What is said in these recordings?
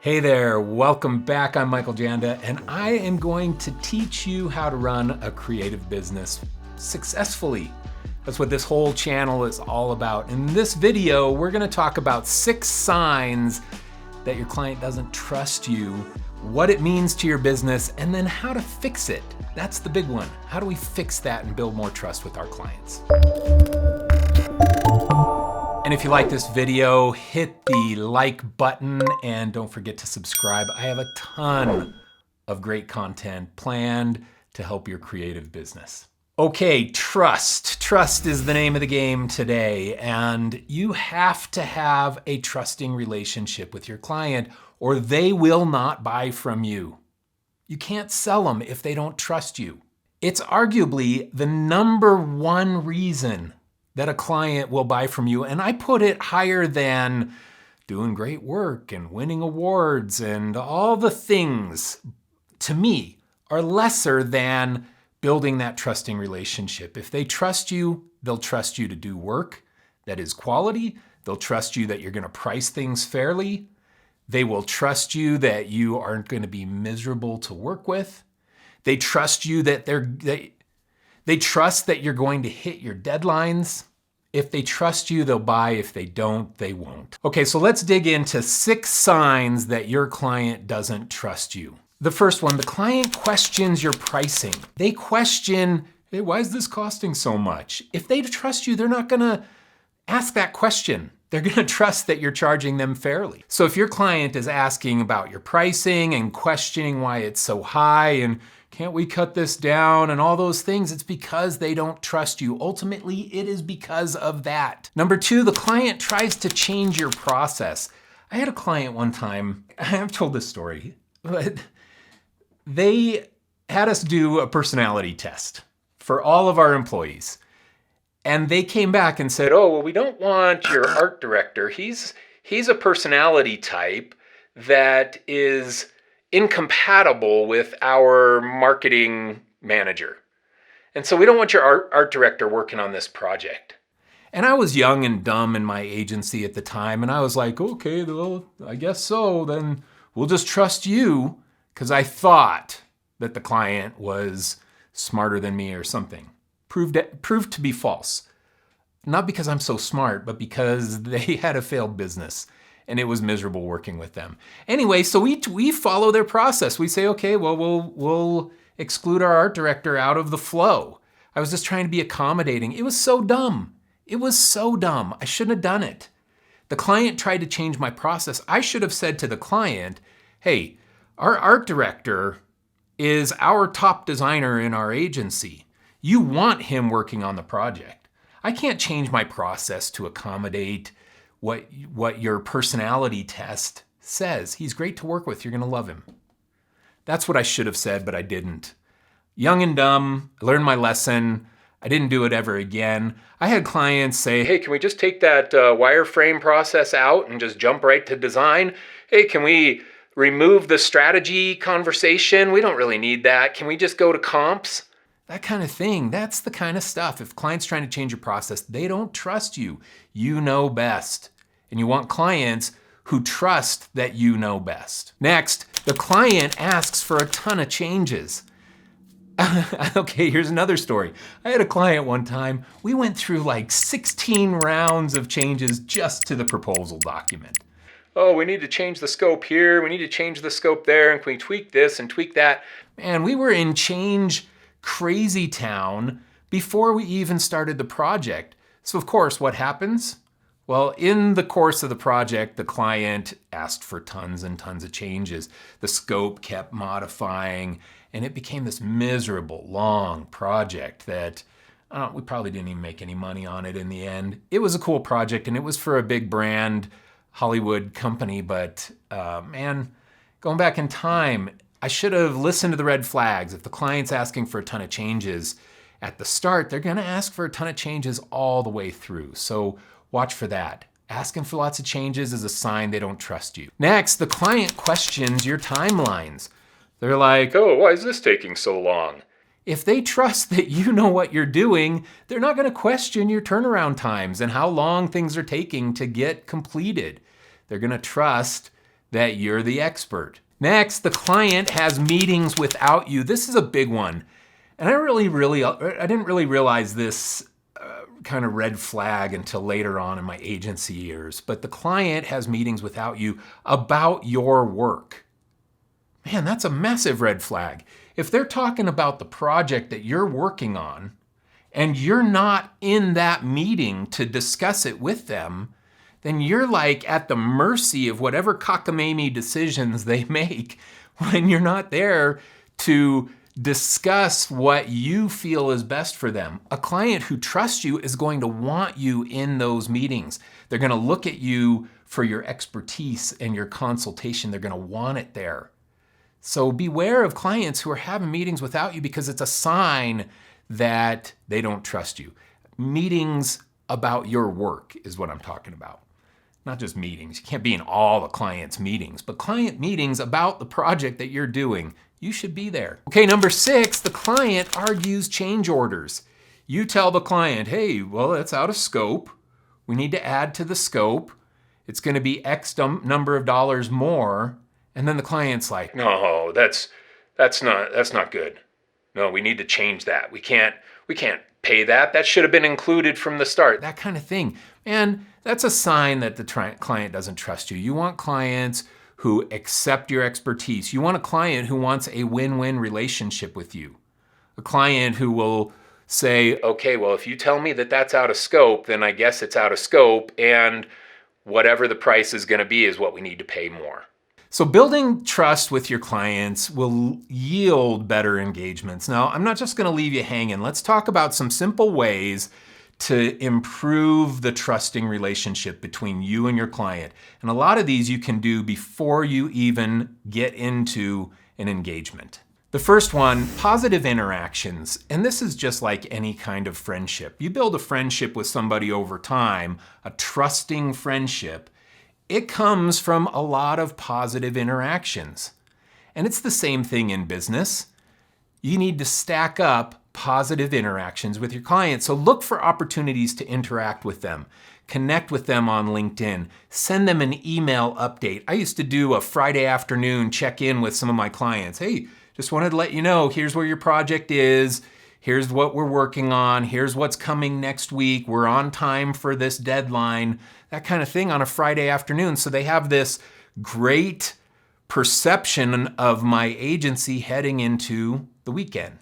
Hey there, welcome back. I'm Michael Janda, and I am going to teach you how to run a creative business successfully. That's what this whole channel is all about. In this video, we're gonna talk about 6 signs that your client doesn't trust you, what it means to your business, and then how to fix it. That's the big one. How do we fix that and build more trust with our clients? And if you like this video, hit the like button and don't forget to subscribe. I have a ton of great content planned to help your creative business. Okay, trust. Trust is the name of the game today, and you have to have a trusting relationship with your client or they will not buy from you. You can't sell them if they don't trust you. It's arguably the #1 reason that a client will buy from you. And I put it higher than doing great work and winning awards and all the things, to me, are lesser than building that trusting relationship. If they trust you, they'll trust you to do work that is quality. They'll trust you that you're gonna price things fairly. They will trust you that you aren't gonna be miserable to work with. They trust you that they trust that you're going to hit your deadlines. If they trust you, they'll buy. If they don't, they won't. Okay, so let's dig into 6 signs that your client doesn't trust you. The first one, the client questions your pricing. They question, hey, why is this costing so much? If they trust you, they're not gonna ask that question. They're gonna trust that you're charging them fairly. So if your client is asking about your pricing and questioning why it's so high and can't we cut this down and all those things, it's because they don't trust you. Ultimately, it is because of that. Number 2, the client tries to change your process. I had a client one time, I've told this story, but they had us do a personality test for all of our employees. And they came back and said, oh, well, we don't want your art director. He's a personality type that is incompatible with our marketing manager. And so we don't want your art director working on this project. And I was young and dumb in my agency at the time. And I was like, okay, well, I guess so. Then we'll just trust you, because I thought that the client was smarter than me or something. Proved to be false. Not because I'm so smart, but because they had a failed business and it was miserable working with them. Anyway, so we follow their process. We say, okay, well, we'll exclude our art director out of the flow. I was just trying to be accommodating. It was so dumb. It was so dumb. I shouldn't have done it. The client tried to change my process. I should have said to the client, hey, our art director is our top designer in our agency. You want him working on the project. I can't change my process to accommodate what your personality test says. He's great to work with. You're gonna love him. That's what I should have said, but I didn't. Young and dumb, I learned my lesson. I didn't do it ever again. I had clients say, hey, can we just take that wireframe process out and just jump right to design? Hey, can we remove the strategy conversation? We don't really need that. Can we just go to comps? That kind of thing. That's the kind of stuff. If clients trying to change your process, they don't trust you. You know best. And you want clients who trust that you know best. Next, the client asks for a ton of changes. Okay, here's another story. I had a client one time, we went through like 16 rounds of changes just to the proposal document. Oh, we need to change the scope here, we need to change the scope there, and can we tweak this and tweak that? Man, we were in change crazy town before we even started the project. So of course, what happens? Well, in the course of the project, the client asked for tons and tons of changes. The scope kept modifying, and it became this miserable, long project that we probably didn't even make any money on it in the end. It was a cool project, and it was for a big brand Hollywood company, but man, going back in time, I should have listened to the red flags. If the client's asking for a ton of changes at the start, they're gonna ask for a ton of changes all the way through. So watch for that. Asking for lots of changes is a sign they don't trust you. Next, the client questions your timelines. They're like, oh, why is this taking so long? If they trust that you know what you're doing, they're not gonna question your turnaround times and how long things are taking to get completed. They're gonna trust that you're the expert. Next, the client has meetings without you. This is a big one. And I didn't really realize this kind of red flag until later on in my agency years. But the client has meetings without you about your work. Man, that's a massive red flag. If they're talking about the project that you're working on and you're not in that meeting to discuss it with them, then you're like at the mercy of whatever cockamamie decisions they make when you're not there to discuss what you feel is best for them. A client who trusts you is going to want you in those meetings. They're going to look at you for your expertise and your consultation. They're going to want it there. So beware of clients who are having meetings without you because it's a sign that they don't trust you. Meetings about your work is what I'm talking about. Not just meetings. You can't be in all the clients' meetings, but client meetings about the project that you're doing. You should be there. Okay, number 6, the client argues change orders. You tell the client, hey, well, that's out of scope. We need to add to the scope. It's going to be X number of dollars more. And then the client's like, no, that's not good. No, we need to change that. We can't pay that. That should have been included from the start. That kind of thing. And that's a sign that the client doesn't trust you. You want clients who accept your expertise. You want a client who wants a win-win relationship with you. A client who will say, okay, well, if you tell me that that's out of scope, then I guess it's out of scope, and whatever the price is going to be is what we need to pay more. So building trust with your clients will yield better engagements. Now, I'm not just going to leave you hanging. Let's talk about some simple ways to improve the trusting relationship between you and your client. And a lot of these you can do before you even get into an engagement. The first one, positive interactions. And this is just like any kind of friendship. You build a friendship with somebody over time, a trusting friendship. It comes from a lot of positive interactions. And it's the same thing in business. You need to stack up positive interactions with your clients. So look for opportunities to interact with them. Connect with them on LinkedIn. Send them an email update. I used to do a Friday afternoon check-in with some of my clients. Hey, just wanted to let you know, here's where your project is. Here's what we're working on. Here's what's coming next week. We're on time for this deadline. That kind of thing on a Friday afternoon. So they have this great perception of my agency heading into the weekend.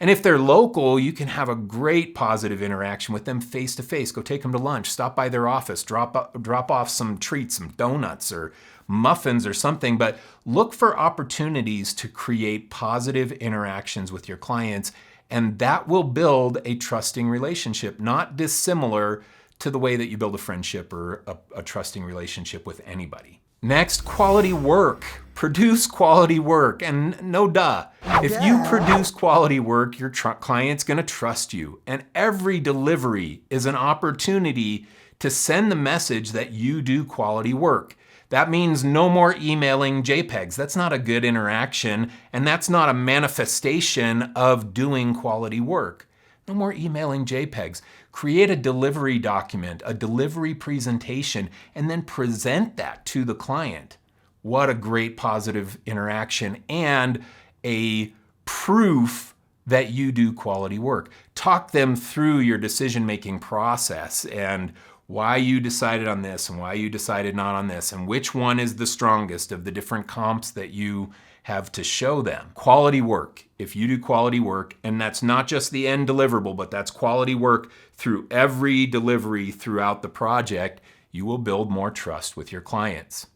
And if they're local, you can have a great positive interaction with them face to face. Go take them to lunch, stop by their office, drop off some treats, some donuts or muffins or something. But look for opportunities to create positive interactions with your clients, and that will build a trusting relationship, not dissimilar to the way that you build a friendship or a trusting relationship with anybody. Next, quality work. Produce quality work, and no duh. If you produce quality work, your client's gonna trust you. And every delivery is an opportunity to send the message that you do quality work. That means no more emailing JPEGs. That's not a good interaction, and that's not a manifestation of doing quality work. No more emailing JPEGs. Create a delivery document, a delivery presentation, and then present that to the client. What a great positive interaction and a proof that you do quality work. Talk them through your decision-making process and why you decided on this and why you decided not on this and which one is the strongest of the different comps that you have to show them. Quality work. If you do quality work, and that's not just the end deliverable, but that's quality work through every delivery throughout the project, you will build more trust with your clients.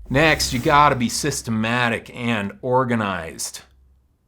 Next, you gotta be systematic and organized.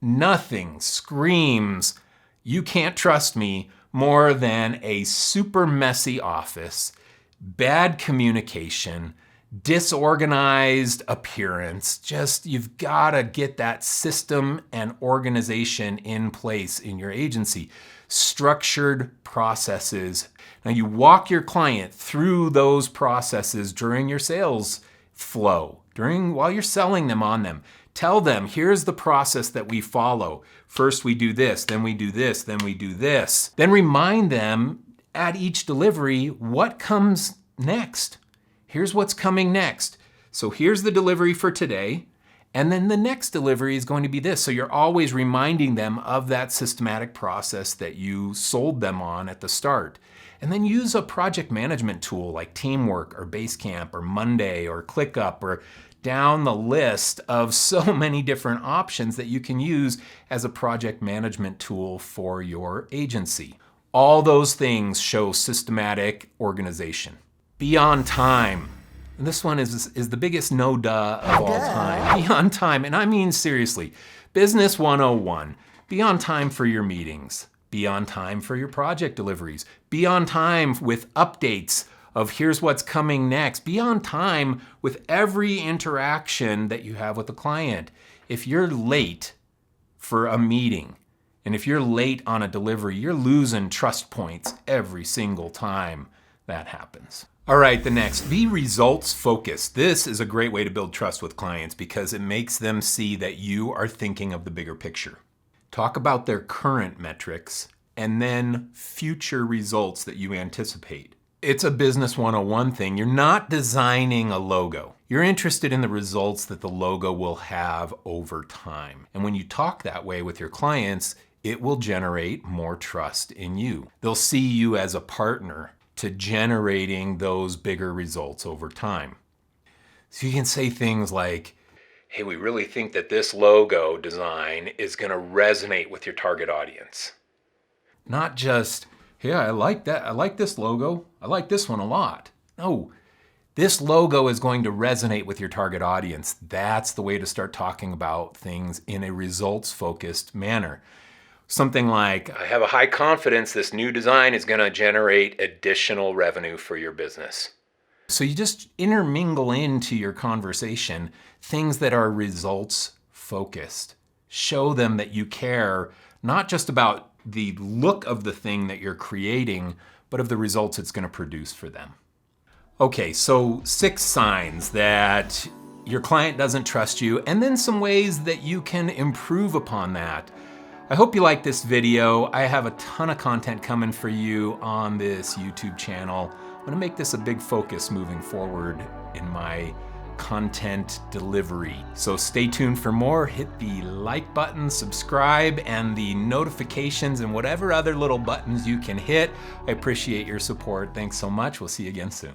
Nothing screams, you can't trust me, more than a super messy office, bad communication, disorganized appearance. Just, you've gotta get that system and organization in place in your agency. Structured processes. Now you walk your client through those processes during your sales flow, while you're selling them on them. Tell them, here's the process that we follow. First we do this, then we do this, then we do this. Then remind them at each delivery what comes next. Here's what's coming next. So here's the delivery for today. And then the next delivery is going to be this. So you're always reminding them of that systematic process that you sold them on at the start. And then use a project management tool like Teamwork or Basecamp or Monday or ClickUp or down the list of so many different options that you can use as a project management tool for your agency. All those things show systematic organization. Be on time. And this one is the biggest no-duh of all time. Be on time, and I mean seriously. Business 101. Be on time for your meetings. Be on time for your project deliveries. Be on time with updates of here's what's coming next. Be on time with every interaction that you have with the client. If you're late for a meeting, and if you're late on a delivery, you're losing trust points every single time that happens. All right, the next, be results focused. This is a great way to build trust with clients because it makes them see that you are thinking of the bigger picture. Talk about their current metrics and then future results that you anticipate. It's a business 101 thing. You're not designing a logo. You're interested in the results that the logo will have over time. And when you talk that way with your clients, it will generate more trust in you. They'll see you as a partner to generating those bigger results over time. So you can say things like, hey, we really think that this logo design is going to resonate with your target audience. Not just, hey, I like that. I like this logo. I like this one a lot. No, this logo is going to resonate with your target audience. That's the way to start talking about things in a results-focused manner. Something like, I have a high confidence this new design is going to generate additional revenue for your business. So you just intermingle into your conversation things that are results focused. Show them that you care not just about the look of the thing that you're creating, but of the results it's going to produce for them. Okay, so 6 signs that your client doesn't trust you, and then some ways that you can improve upon that. I hope you like this video. I have a ton of content coming for you on this YouTube channel. I'm gonna make this a big focus moving forward in my content delivery. So stay tuned for more. Hit the like button, subscribe, and the notifications and whatever other little buttons you can hit. I appreciate your support. Thanks so much. We'll see you again soon.